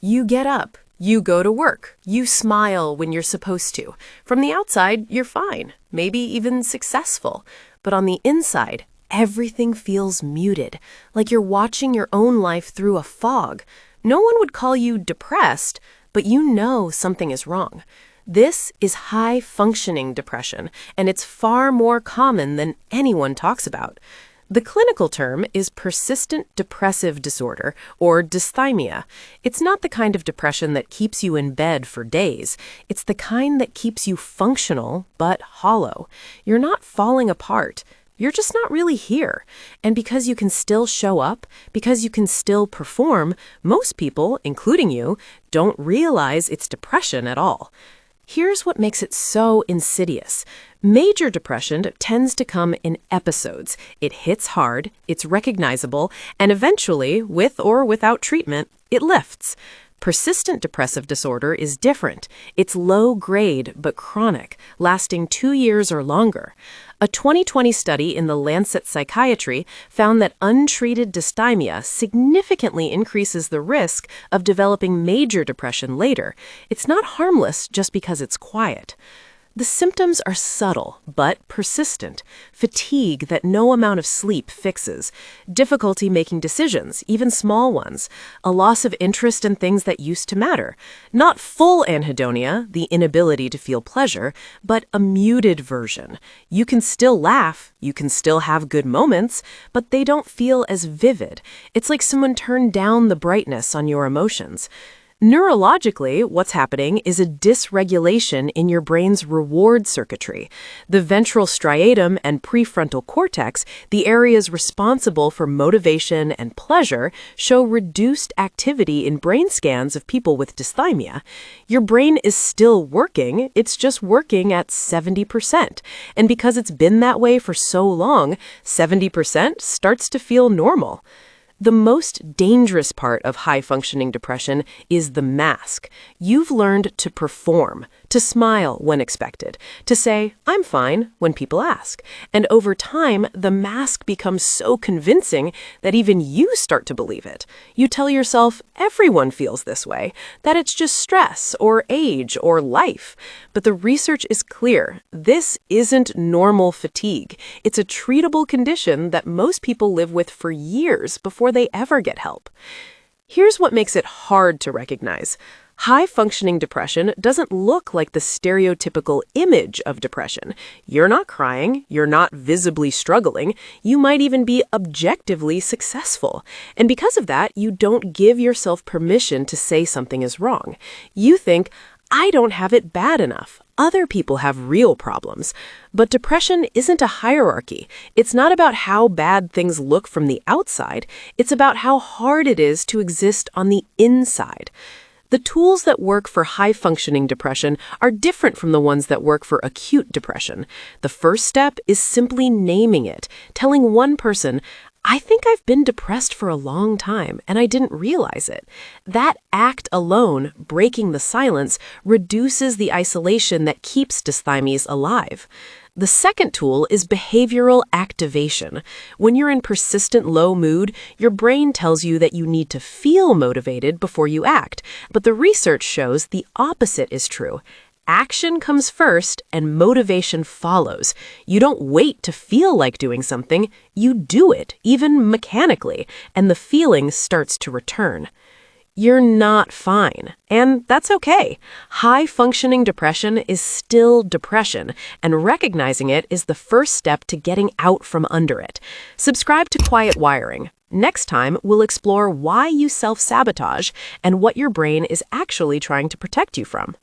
You get up, you go to work, you smile when you're supposed to. From the outside, you're fine, maybe even successful. But on the inside, everything feels muted, like you're watching your own life through a fog. No one would call you depressed, but you know something is wrong. This is high-functioning depression, and it's far more common than anyone talks about. The clinical term is persistent depressive disorder, or dysthymia. It's not the kind of depression that keeps you in bed for days. It's the kind that keeps you functional, but hollow. You're not falling apart. You're just not really here. And because you can still show up, because you can still perform, most people, including you, don't realize it's depression at all. Here's what makes it so insidious. Major depression tends to come in episodes. It hits hard, it's recognizable, and eventually, with or without treatment, it lifts. Persistent depressive disorder is different. It's low grade but chronic, lasting 2 years or longer. A 2020 study in the Lancet Psychiatry found that untreated dysthymia significantly increases the risk of developing major depression later. It's not harmless just because it's quiet. The symptoms are subtle, but persistent. Fatigue that no amount of sleep fixes. Difficulty making decisions, even small ones. A loss of interest in things that used to matter. Not full anhedonia, the inability to feel pleasure, but a muted version. You can still laugh, you can still have good moments, but they don't feel as vivid. It's like someone turned down the brightness on your emotions. Neurologically, what's happening is a dysregulation in your brain's reward circuitry. The ventral striatum and prefrontal cortex, the areas responsible for motivation and pleasure, show reduced activity in brain scans of people with dysthymia. Your brain is still working, it's just working at 70%. And because it's been that way for so long, 70% starts to feel normal. The most dangerous part of high-functioning depression is the mask. You've learned to perform, to smile when expected, to say, "I'm fine," when people ask. And over time, the mask becomes so convincing that even you start to believe it. You tell yourself, everyone feels this way, that it's just stress or age or life. But the research is clear. This isn't normal fatigue. It's a treatable condition that most people live with for years before they ever get help. Here's what makes it hard to recognize. High-functioning depression doesn't look like the stereotypical image of depression. You're not crying, you're not visibly struggling, you might even be objectively successful. And because of that, you don't give yourself permission to say something is wrong. You think, I don't have it bad enough. Other people have real problems. But depression isn't a hierarchy. It's not about how bad things look from the outside. It's about how hard it is to exist on the inside. The tools that work for high-functioning depression are different from the ones that work for acute depression. The first step is simply naming it, telling one person, I think I've been depressed for a long time, and I didn't realize it. That act alone, breaking the silence, reduces the isolation that keeps dysthymies alive. The second tool is behavioral activation. When you're in persistent low mood, your brain tells you that you need to feel motivated before you act. But the research shows the opposite is true. Action comes first and motivation follows. You don't wait to feel like doing something, you do it, even mechanically, and the feeling starts to return. You're not fine, and that's okay. High-functioning depression is still depression, and recognizing it is the first step to getting out from under it. Subscribe to Quiet Wiring. Next time, we'll explore why you self-sabotage and what your brain is actually trying to protect you from.